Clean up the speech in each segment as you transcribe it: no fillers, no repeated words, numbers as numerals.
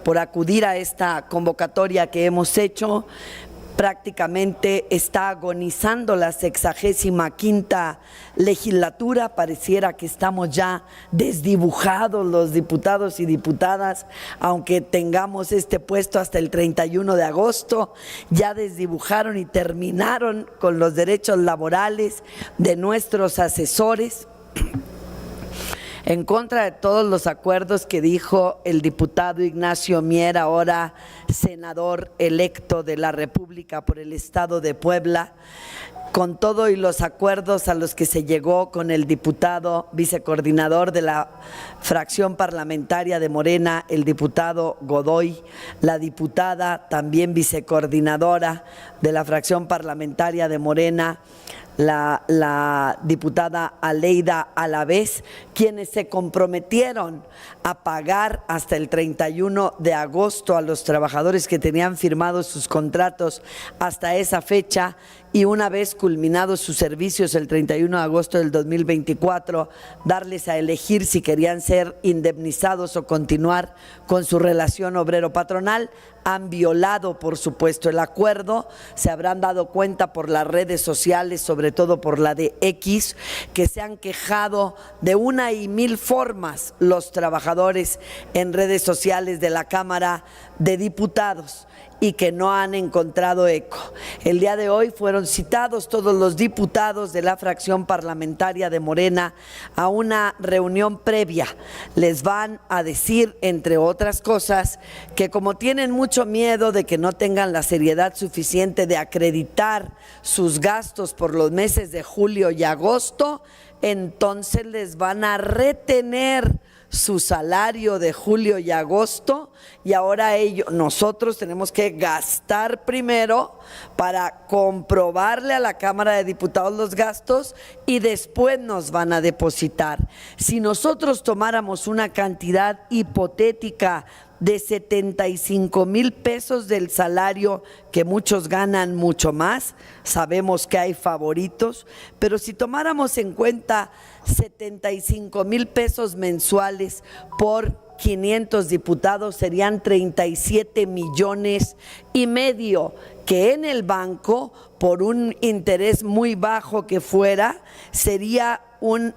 por acudir a esta convocatoria que hemos hecho. Prácticamente está agonizando la 65ª legislatura, pareciera que estamos ya desdibujados los diputados y diputadas, aunque tengamos este puesto hasta el 31 de agosto, ya desdibujaron y terminaron con los derechos laborales de nuestros asesores, en contra de todos los acuerdos que dijo el diputado Ignacio Mier, ahora senador electo de la República por el estado de Puebla, con todo y los acuerdos a los que se llegó con el diputado vicecoordinador de la fracción parlamentaria de Morena, el diputado Godoy, la diputada también vicecoordinadora de la fracción parlamentaria de Morena, la diputada Aleida Alavés, quienes se comprometieron a pagar hasta el 31 de agosto a los trabajadores que tenían firmados sus contratos hasta esa fecha, y una vez culminados sus servicios el 31 de agosto del 2024, darles a elegir si querían ser indemnizados o continuar con su relación obrero-patronal. Han violado, por supuesto, el acuerdo. Se habrán dado cuenta por las redes sociales, sobre todo por la de X, que se han quejado de una y mil formas los trabajadores en redes sociales de la Cámara de Diputados y que no han encontrado eco. El día de hoy fueron citados todos los diputados de la fracción parlamentaria de Morena a una reunión previa. Les van a decir, entre otras cosas, que como tienen mucho miedo de que no tengan la seriedad suficiente de acreditar sus gastos por los meses de julio y agosto, entonces les van a retener su salario de julio y agosto, y ahora nosotros tenemos que gastar primero para comprobarle a la Cámara de Diputados los gastos y después nos van a depositar. Si nosotros tomáramos una cantidad hipotética de 75,000 pesos del salario, que muchos ganan mucho más, sabemos que hay favoritos, pero si tomáramos en cuenta 75,000 pesos mensuales por 500 diputados, serían 37,5 millones, que en el banco, por un interés muy bajo que fuera, sería un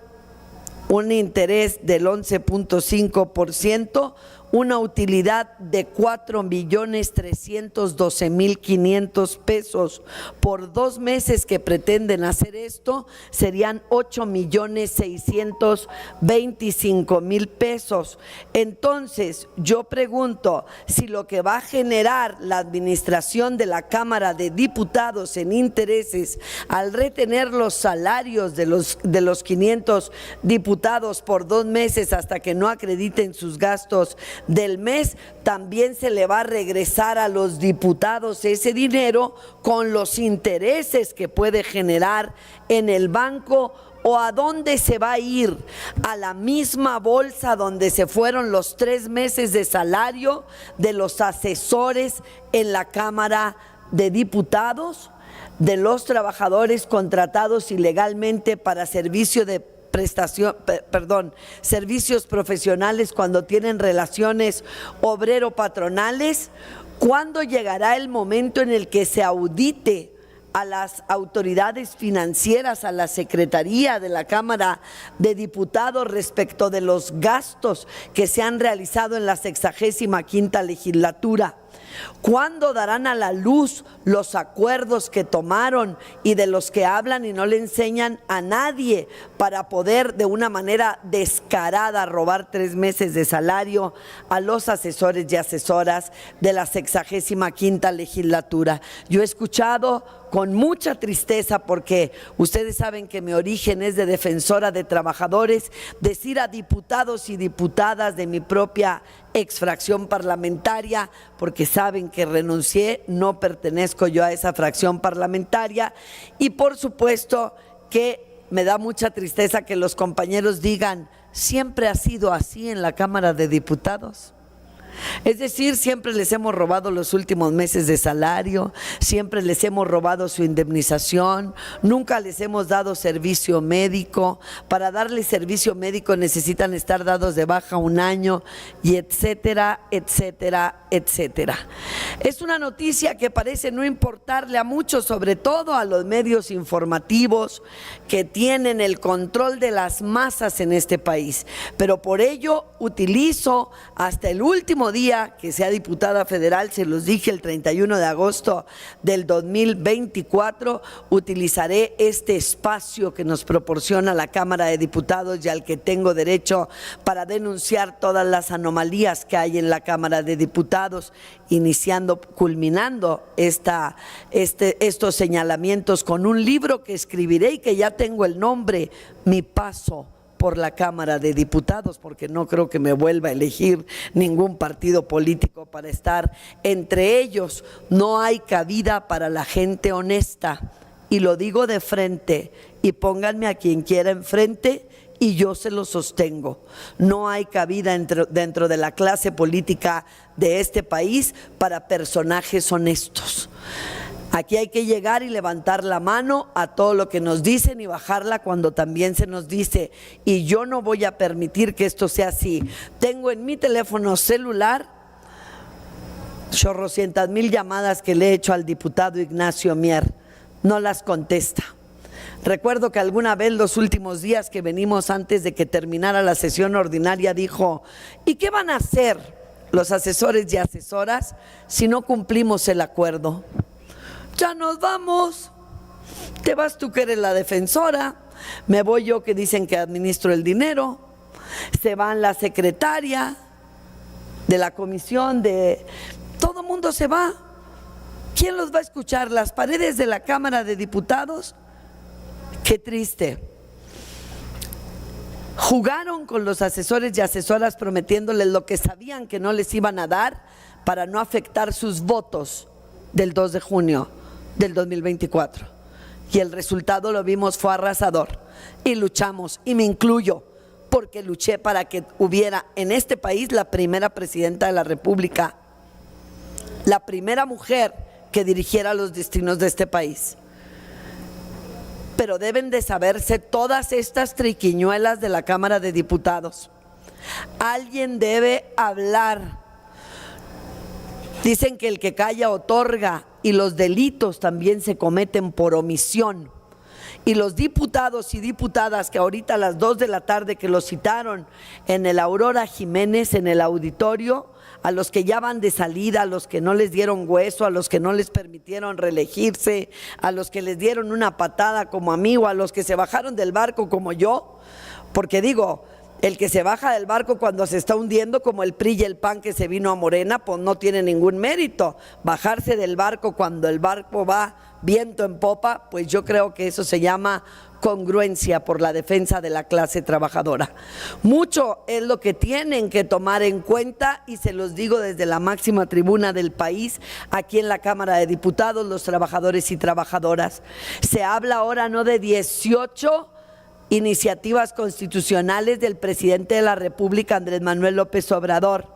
interés del 11.5%, una utilidad de 4,312,500 pesos. Por 2 meses que pretenden hacer esto, serían 8,625,000 pesos. Entonces, yo pregunto, si lo que va a generar la administración de la Cámara de Diputados en intereses al retener los salarios de los 500 diputados por 2 meses hasta que no acrediten sus gastos del mes, también se le va a regresar a los diputados ese dinero con los intereses que puede generar en el banco. ¿O a dónde se va a ir? ¿A la misma bolsa donde se fueron los 3 meses de salario de los asesores en la Cámara de Diputados, de los trabajadores contratados ilegalmente para servicios profesionales cuando tienen relaciones obrero-patronales? ¿Cuándo llegará el momento en el que se audite a las autoridades financieras, a la Secretaría de la Cámara de Diputados respecto de los gastos que se han realizado en la 65ª legislatura? ¿Cuándo darán a la luz los acuerdos que tomaron y de los que hablan y no le enseñan a nadie para poder de una manera descarada robar 3 meses de salario a los asesores y asesoras de la 65ª legislatura? Yo he escuchado con mucha tristeza, porque ustedes saben que mi origen es de defensora de trabajadores, decir a diputados y diputadas de mi propia exfracción parlamentaria, porque saben que renuncié, no pertenezco yo a esa fracción parlamentaria, y por supuesto que me da mucha tristeza que los compañeros digan, siempre ha sido así en la Cámara de Diputados. Es decir, siempre les hemos robado los últimos meses de salario, siempre les hemos robado su indemnización, nunca les hemos dado servicio médico. Para darles servicio médico necesitan estar dados de baja un año, y etcétera, etcétera, etcétera. Es una noticia que parece no importarle a muchos, sobre todo a los medios informativos que tienen el control de las masas en este país, pero por ello utilizo hasta el último día que sea diputada federal, se los dije el 31 de agosto del 2024, utilizaré este espacio que nos proporciona la Cámara de Diputados y al que tengo derecho para denunciar todas las anomalías que hay en la Cámara de Diputados, culminando estos señalamientos con un libro que escribiré y que ya tengo el nombre, Mi paso por la Cámara de Diputados, porque no creo que me vuelva a elegir ningún partido político para estar entre ellos. No hay cabida para la gente honesta, y lo digo de frente, y pónganme a quien quiera enfrente y yo se lo sostengo. No hay cabida dentro de la clase política de este país para personajes honestos. Aquí hay que llegar y levantar la mano a todo lo que nos dicen y bajarla cuando también se nos dice, y yo no voy a permitir que esto sea así. Tengo en mi teléfono celular chorrocientas mil llamadas que le he hecho al diputado Ignacio Mier, no las contesta. Recuerdo que alguna vez los últimos días que venimos antes de que terminara la sesión ordinaria dijo, ¿y qué van a hacer los asesores y asesoras si no cumplimos el acuerdo? Ya nos vamos, te vas tú que eres la defensora, me voy yo que dicen que administro el dinero, se van la secretaria de la comisión, todo el mundo se va. ¿Quién los va a escuchar? ¿Las paredes de la Cámara de Diputados? Qué triste. Jugaron con los asesores y asesoras prometiéndoles lo que sabían que no les iban a dar para no afectar sus votos del 2 de junio del 2024. Y el resultado lo vimos, fue arrasador. Y luchamos, y me incluyo, porque luché para que hubiera en este país la primera presidenta de la República, la primera mujer que dirigiera los destinos de este país. Pero deben de saberse todas estas triquiñuelas de la Cámara de Diputados. Alguien debe hablar. Dicen que el que calla otorga, y los delitos también se cometen por omisión. Y los diputados y diputadas que ahorita a las 2 de la tarde que los citaron en el Aurora Jiménez, en el auditorio, a los que ya van de salida, a los que no les dieron hueso, a los que no les permitieron reelegirse, a los que les dieron una patada como a mí, o a los que se bajaron del barco como yo, porque digo, el que se baja del barco cuando se está hundiendo, como el PRI y el PAN que se vino a Morena, pues no tiene ningún mérito. Bajarse del barco cuando el barco va viento en popa, pues yo creo que eso se llama congruencia por la defensa de la clase trabajadora. Mucho es lo que tienen que tomar en cuenta, y se los digo desde la máxima tribuna del país, aquí en la Cámara de Diputados, los trabajadores y trabajadoras. Se habla ahora no de 18 iniciativas constitucionales del presidente de la República, Andrés Manuel López Obrador.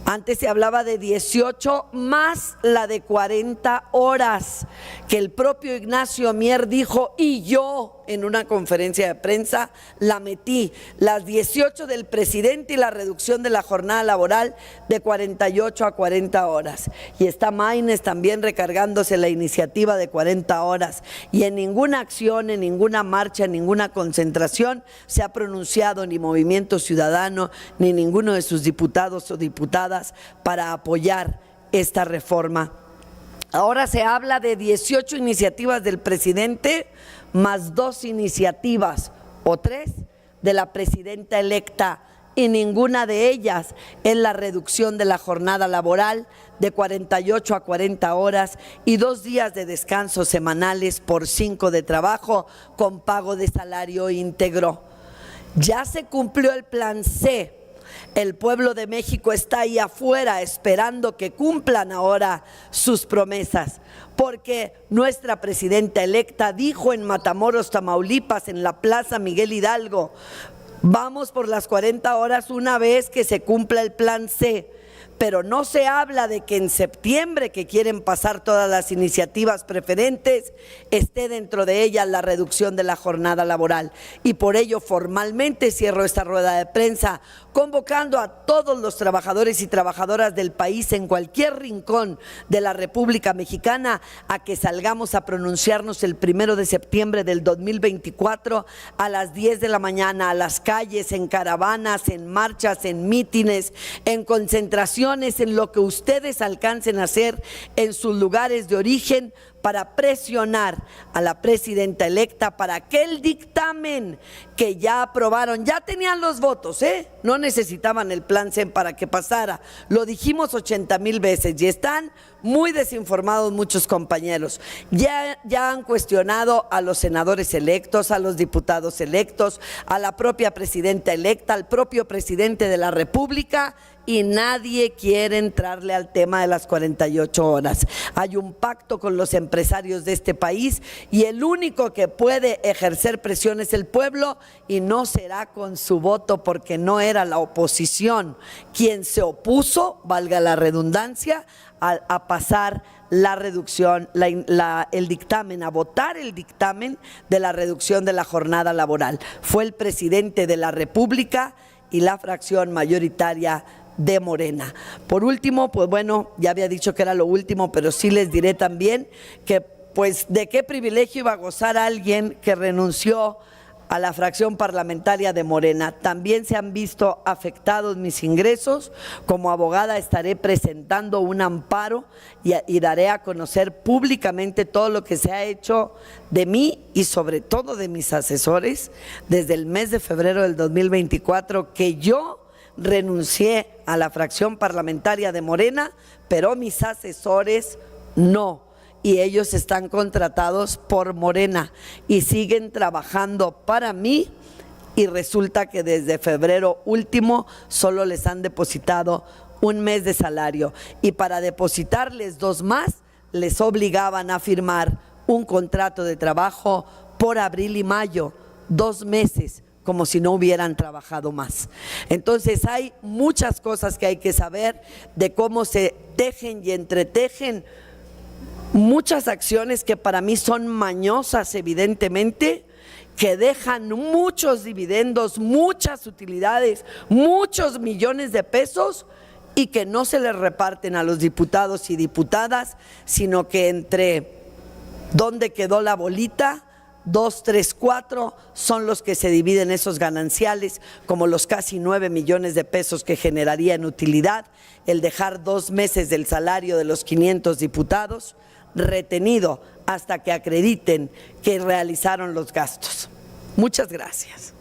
Antes se hablaba de 18 más la de 40 horas, que el propio Ignacio Mier dijo, y yo en una conferencia de prensa la metí, las 18 del presidente y la reducción de la jornada laboral de 48 a 40 horas. Y está Maines también recargándose la iniciativa de 40 horas. Y en ninguna acción, en ninguna marcha, en ninguna concentración se ha pronunciado ni Movimiento Ciudadano ni ninguno de sus diputados o diputadas para apoyar esta reforma. Ahora se habla de 18 iniciativas del presidente más 2 iniciativas o 3 de la presidenta electa, y ninguna de ellas es la reducción de la jornada laboral de 48 a 40 horas y 2 días de descanso semanales por 5 de trabajo con pago de salario íntegro. Ya se cumplió el plan C. El pueblo de México está ahí afuera esperando que cumplan ahora sus promesas, porque nuestra presidenta electa dijo en Matamoros, Tamaulipas, en la Plaza Miguel Hidalgo, vamos por las 40 horas una vez que se cumpla el plan C. pero no se habla de que en septiembre, que quieren pasar todas las iniciativas preferentes, esté dentro de ellas la reducción de la jornada laboral. Y por ello formalmente cierro esta rueda de prensa convocando a todos los trabajadores y trabajadoras del país en cualquier rincón de la República Mexicana a que salgamos a pronunciarnos el 1 de septiembre del 2024 a las 10 de la mañana a las calles, en caravanas, en marchas, en mítines, en concentraciones, en lo que ustedes alcancen a hacer en sus lugares de origen, para presionar a la presidenta electa para que el dictamen que ya aprobaron, ya tenían los votos, no necesitaban el plan C para que pasara, lo dijimos 80,000 veces y están muy desinformados muchos compañeros. Ya han cuestionado a los senadores electos, a los diputados electos, a la propia presidenta electa, al propio presidente de la República, y nadie quiere entrarle al tema de las 48 horas. Hay un pacto con los empresarios de este país y el único que puede ejercer presión es el pueblo, y no será con su voto, porque no era la oposición quien se opuso, valga la redundancia, a pasar la reducción, el dictamen, a votar el dictamen de la reducción de la jornada laboral. Fue el presidente de la República y la fracción mayoritaria de Morena. Por último, pues bueno, ya había dicho que era lo último, pero sí les diré también que pues de qué privilegio iba a gozar alguien que renunció a la fracción parlamentaria de Morena. También se han visto afectados mis ingresos. Como abogada estaré presentando un amparo y daré a conocer públicamente todo lo que se ha hecho de mí y sobre todo de mis asesores desde el mes de febrero del 2024, que yo renuncié a la fracción parlamentaria de Morena, pero mis asesores no, y ellos están contratados por Morena y siguen trabajando para mí, y resulta que desde febrero último solo les han depositado un mes de salario, y para depositarles 2 más les obligaban a firmar un contrato de trabajo por abril y mayo, 2 meses, como si no hubieran trabajado más. Entonces hay muchas cosas que hay que saber de cómo se tejen y entretejen muchas acciones que para mí son mañosas, evidentemente, que dejan muchos dividendos, muchas utilidades, muchos millones de pesos, y que no se les reparten a los diputados y diputadas, sino que entre dónde quedó la bolita, 2, 3, 4 son los que se dividen esos gananciales, como los casi 9 millones de pesos que generaría en utilidad el dejar 2 meses del salario de los 500 diputados retenido hasta que acrediten que realizaron los gastos. Muchas gracias.